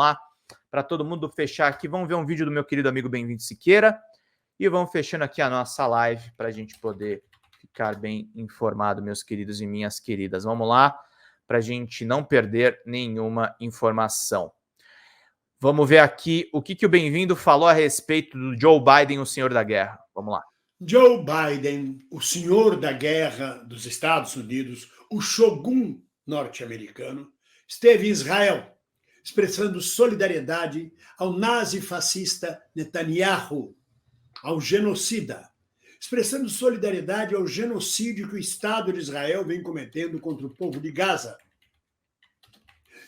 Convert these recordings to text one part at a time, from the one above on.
lá para todo mundo fechar aqui. Vamos ver um vídeo do meu querido amigo Bem-vindo Siqueira e vamos fechando aqui a nossa live para a gente poder ficar bem informado, meus queridos e minhas queridas. Vamos lá, para a gente não perder nenhuma informação. Vamos ver aqui o que o Bem-vindo falou a respeito do Joe Biden, o senhor da guerra. Vamos lá. Joe Biden, o senhor da guerra dos Estados Unidos, o shogun norte-americano, esteve em Israel, expressando solidariedade ao nazi-fascista Netanyahu, ao genocida, expressando solidariedade ao genocídio que o Estado de Israel vem cometendo contra o povo de Gaza,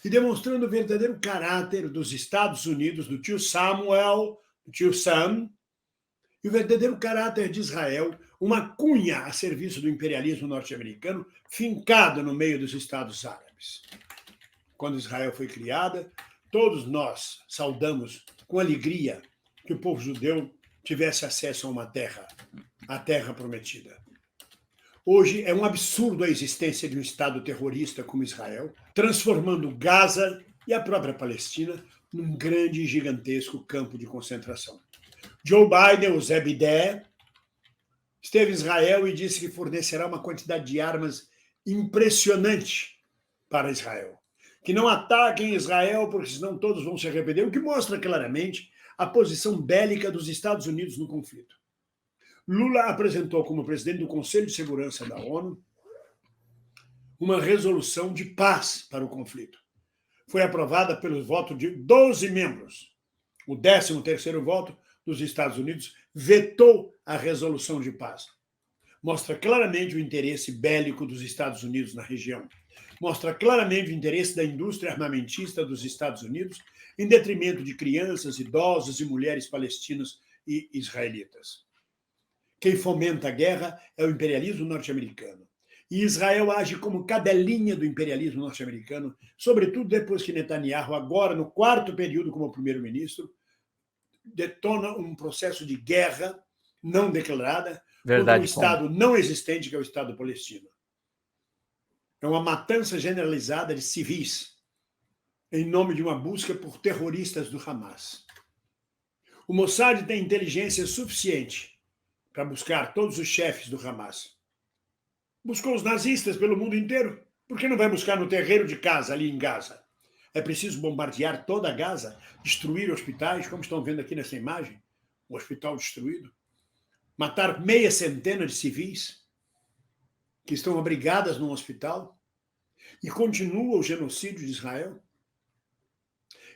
e demonstrando o verdadeiro caráter dos Estados Unidos, do tio Samuel, do tio Sam, e o verdadeiro caráter de Israel, uma cunha a serviço do imperialismo norte-americano, fincado no meio dos Estados Árabes. Quando Israel foi criada, todos nós saudamos com alegria que o povo judeu tivesse acesso a uma terra, a terra prometida. Hoje é um absurdo a existência de um Estado terrorista como Israel, transformando Gaza e a própria Palestina num grande e gigantesco campo de concentração. Joe Biden, o Zé Bidé, esteve em Israel e disse que fornecerá uma quantidade de armas impressionante para Israel. Que não ataquem Israel, porque senão todos vão se arrepender, o que mostra claramente a posição bélica dos Estados Unidos no conflito. Lula apresentou como presidente do Conselho de Segurança da ONU uma resolução de paz para o conflito. Foi aprovada pelo voto de 12 membros. O 13º voto dos Estados Unidos vetou a resolução de paz. Mostra claramente o interesse bélico dos Estados Unidos na região. Mostra claramente o interesse da indústria armamentista dos Estados Unidos em detrimento de crianças, idosos e mulheres palestinas e israelitas. Quem fomenta a guerra é o imperialismo norte-americano. E Israel age como cadelinha do imperialismo norte-americano, sobretudo depois que Netanyahu, agora no 4º período como primeiro-ministro, detona um processo de guerra não declarada contra um Estado não existente, que é o Estado palestino. É uma matança generalizada de civis em nome de uma busca por terroristas do Hamas. O Mossad tem inteligência suficiente para buscar todos os chefes do Hamas. Buscou os nazistas pelo mundo inteiro. Por que não vai buscar no terreiro de casa, ali em Gaza? É preciso bombardear toda a Gaza, destruir hospitais, como estão vendo aqui nessa imagem, um hospital destruído, matar meia centena de civis que estão abrigadas num hospital, e continua o genocídio de Israel.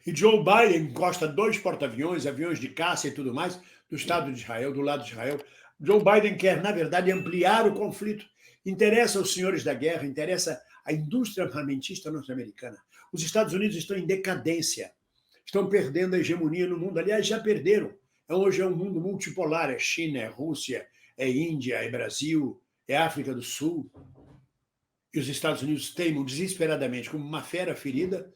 E Joe Biden encosta 2 porta-aviões, aviões de caça e tudo mais, do Estado de Israel, do lado de Israel. Joe Biden quer, na verdade, ampliar o conflito. Interessa aos senhores da guerra, interessa à indústria armamentista norte-americana. Os Estados Unidos estão em decadência, estão perdendo a hegemonia no mundo. Aliás, já perderam. Hoje é um mundo multipolar, é China, é Rússia, é Índia, é Brasil, é África do Sul. E os Estados Unidos teimam desesperadamente, como uma fera ferida,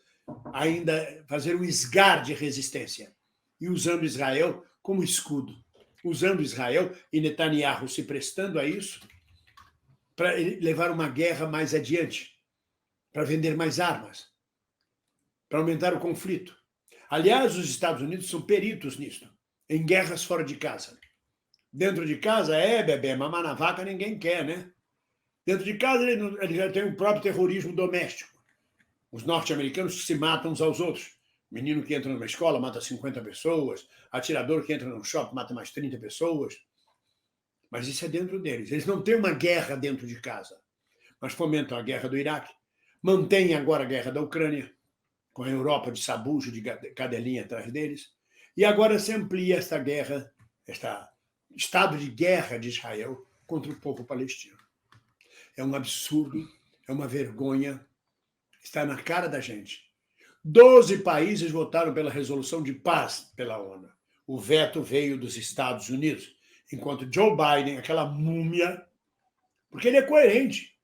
ainda fazer um esgar de resistência. E usando Israel como escudo. Usando Israel e Netanyahu se prestando a isso para levar uma guerra mais adiante, para vender mais armas, para aumentar o conflito. Aliás, os Estados Unidos são peritos nisso, em guerras fora de casa. Dentro de casa, bebê, mamar na vaca ninguém quer, né? Dentro de casa, ele já tem o próprio terrorismo doméstico. Os norte-americanos se matam uns aos outros. Menino que entra numa escola mata 50 pessoas, atirador que entra num shopping mata mais 30 pessoas. Mas isso é dentro deles. Eles não têm uma guerra dentro de casa, mas fomentam a guerra do Iraque, mantêm agora a guerra da Ucrânia, com a Europa de sabujo, de cadelinha atrás deles, e agora se amplia esta guerra, este estado de guerra de Israel contra o povo palestino. É um absurdo, é uma vergonha, está na cara da gente. 12 países votaram pela resolução de paz pela ONU. O veto veio dos Estados Unidos, enquanto Joe Biden, aquela múmia, porque ele é coerente.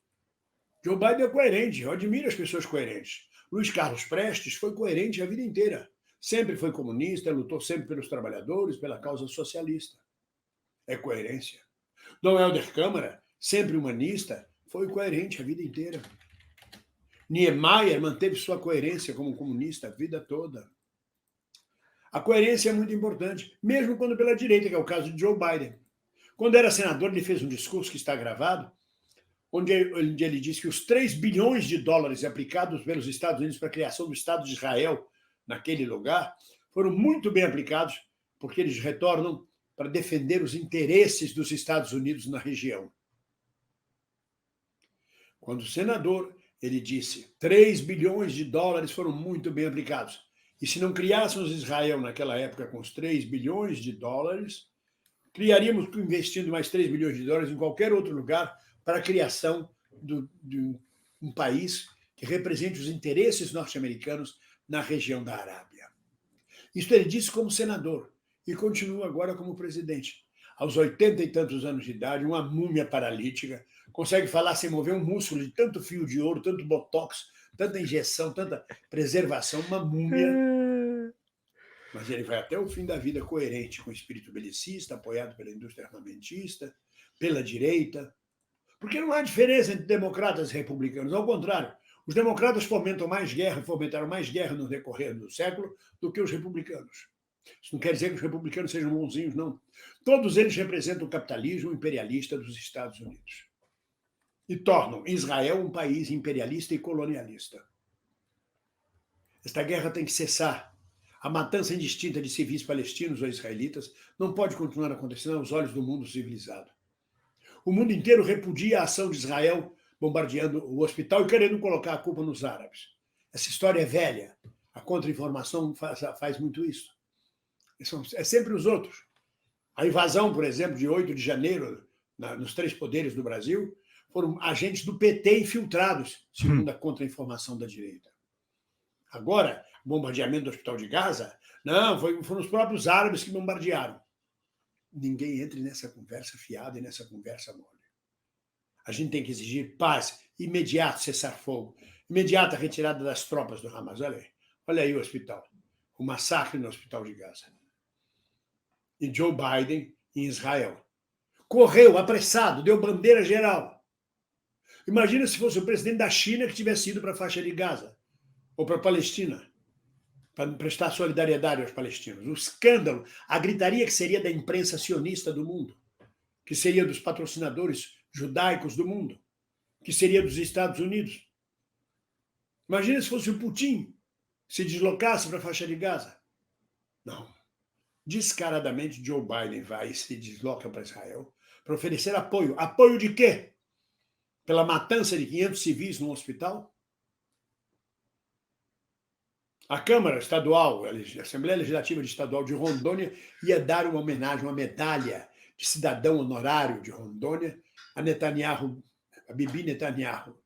Joe Biden é coerente, eu admiro as pessoas coerentes. Luiz Carlos Prestes foi coerente a vida inteira. Sempre foi comunista, lutou sempre pelos trabalhadores, pela causa socialista. É coerência. Dom Helder Câmara, sempre humanista, foi coerente a vida inteira. Niemeyer manteve sua coerência como comunista a vida toda. A coerência é muito importante, mesmo quando pela direita, que é o caso de Joe Biden. Quando era senador, ele fez um discurso que está gravado, onde ele disse que os 3 bilhões de dólares aplicados pelos Estados Unidos para a criação do Estado de Israel naquele lugar foram muito bem aplicados, porque eles retornam para defender os interesses dos Estados Unidos na região. Quando senador, ele disse 3 bilhões de dólares foram muito bem aplicados. E se não criássemos Israel naquela época com os 3 bilhões de dólares, criaríamos, investindo mais 3 bilhões de dólares em qualquer outro lugar, para a criação de um país que represente os interesses norte-americanos na região da Arábia. Isso ele disse como senador e continua agora como presidente. Aos 80 e tantos anos de idade, uma múmia paralítica, consegue falar sem mover um músculo de tanto fio de ouro, tanto botox, tanta injeção, tanta preservação, uma múmia. Mas ele vai até o fim da vida coerente com o espírito belicista, apoiado pela indústria armamentista, pela direita. Porque não há diferença entre democratas e republicanos. Ao contrário, os democratas fomentaram mais guerra no decorrer do século do que os republicanos. Isso não quer dizer que os republicanos sejam bonzinhos, não. Todos eles representam o capitalismo imperialista dos Estados Unidos. E tornam Israel um país imperialista e colonialista. Esta guerra tem que cessar. A matança indistinta de civis palestinos ou israelitas não pode continuar acontecendo aos olhos do mundo civilizado. O mundo inteiro repudia a ação de Israel bombardeando o hospital e querendo colocar a culpa nos árabes. Essa história é velha. A contra-informação faz muito isso. É sempre os outros. A invasão, por exemplo, de 8 de janeiro, nos 3 poderes do Brasil, foram agentes do PT infiltrados, segundo a contra-informação da direita. Agora, o bombardeamento do hospital de Gaza, não, foram os próprios árabes que bombardearam. Ninguém entre nessa conversa fiada e nessa conversa mole. A gente tem que exigir paz, imediato cessar-fogo, imediata retirada das tropas do Hamas. Olha aí o hospital, o massacre no hospital de Gaza. E Joe Biden em Israel. Correu, apressado, deu bandeira geral. Imagina se fosse o presidente da China que tivesse ido para a faixa de Gaza, ou para a Palestina, para prestar solidariedade aos palestinos. O escândalo, a gritaria que seria da imprensa sionista do mundo, que seria dos patrocinadores judaicos do mundo, que seria dos Estados Unidos. Imagina se fosse o Putin que se deslocasse para a faixa de Gaza. Não. Descaradamente, Joe Biden vai e se desloca para Israel para oferecer apoio. Apoio de quê? Pela matança de 500 civis num hospital? A Câmara Estadual, a Assembleia Legislativa Estadual de Rondônia ia dar uma homenagem, uma medalha de cidadão honorário de Rondônia a Netanyahu, a Bibi Netanyahu.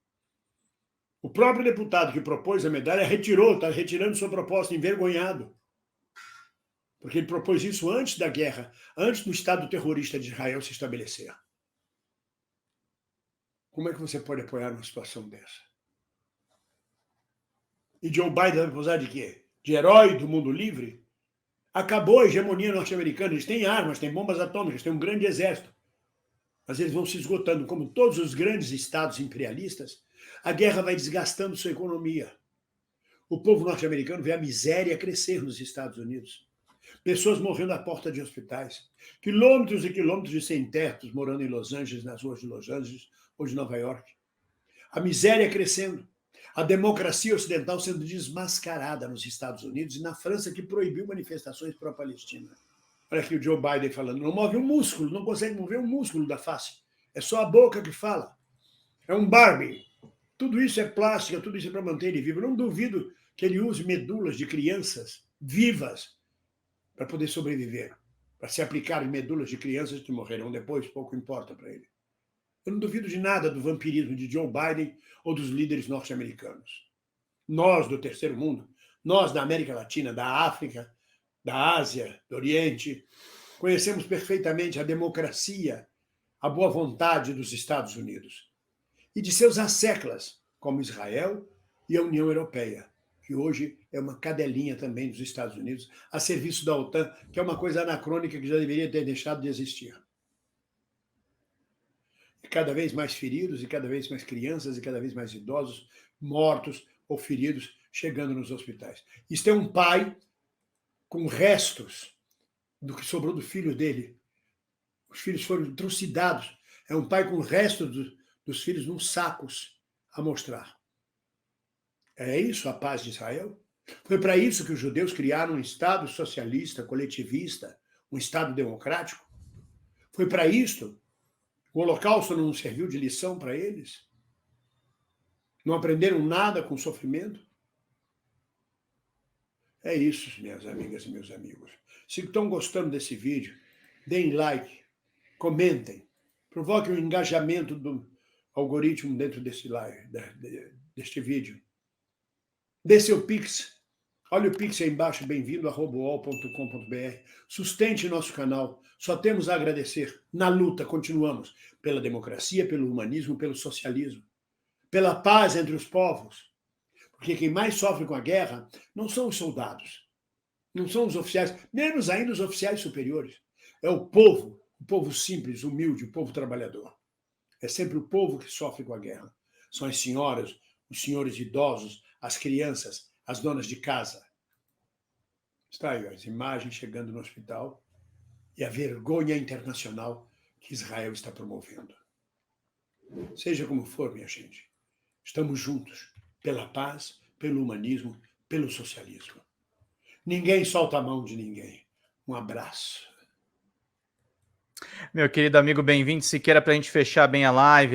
O próprio deputado que propôs a medalha está retirando sua proposta, envergonhado. Porque ele propôs isso antes da guerra, antes do Estado terrorista de Israel se estabelecer. Como é que você pode apoiar uma situação dessa? E Joe Biden vai posar de quê? De herói do mundo livre? Acabou a hegemonia norte-americana. Eles têm armas, têm bombas atômicas, têm um grande exército. Mas eles vão se esgotando. Como todos os grandes estados imperialistas, a guerra vai desgastando sua economia. O povo norte-americano vê a miséria crescer nos Estados Unidos. Pessoas morrendo à porta de hospitais. Quilômetros e quilômetros de sem-tetos morando em Los Angeles, nas ruas de Los Angeles ou de Nova York. A miséria crescendo. A democracia ocidental sendo desmascarada nos Estados Unidos e na França, que proibiu manifestações pró-Palestina. Olha aqui o Joe Biden falando, não move um músculo, não consegue mover um músculo da face. É só a boca que fala. É um Barbie. Tudo isso é plástica, tudo isso é para manter ele vivo. Eu não duvido que ele use medulas de crianças vivas para poder sobreviver, para se aplicar em medulas de crianças que morrerão depois, pouco importa para ele. Eu não duvido de nada do vampirismo de Joe Biden ou dos líderes norte-americanos. Nós, do terceiro mundo, nós da América Latina, da África, da Ásia, do Oriente, conhecemos perfeitamente a democracia, a boa vontade dos Estados Unidos e de seus asseclas, como Israel e a União Europeia, que hoje é uma cadelinha também dos Estados Unidos, a serviço da OTAN, que é uma coisa anacrônica que já deveria ter deixado de existir. E cada vez mais feridos, e cada vez mais crianças, e cada vez mais idosos, mortos ou feridos, chegando nos hospitais. Isto é um pai com restos do que sobrou do filho dele. Os filhos foram trucidados. É um pai com restos dos filhos nos sacos a mostrar. É isso a paz de Israel? Foi para isso que os judeus criaram um Estado socialista, coletivista, um Estado democrático? Foi para isso? O Holocausto não serviu de lição para eles? Não aprenderam nada com o sofrimento? É isso, minhas amigas e meus amigos. Se estão gostando desse vídeo, deem like, comentem, provoquem um engajamento do algoritmo dentro deste vídeo. Dê seu Pix. Olha o Pix aí embaixo, bem-vindo@uol.com.br. Sustente nosso canal. Só temos a agradecer. Na luta, continuamos pela democracia, pelo humanismo, pelo socialismo, pela paz entre os povos. Porque quem mais sofre com a guerra não são os soldados, não são os oficiais, menos ainda os oficiais superiores. É o povo simples, humilde, o povo trabalhador. É sempre o povo que sofre com a guerra. São as senhoras, os senhores idosos, as crianças, as donas de casa. Está aí as imagens chegando no hospital e a vergonha internacional que Israel está promovendo. Seja como for, minha gente, estamos juntos pela paz, pelo humanismo, pelo socialismo. Ninguém solta a mão de ninguém. Um abraço. Meu querido amigo, bem-vindo, Siqueira, para a gente fechar bem a live.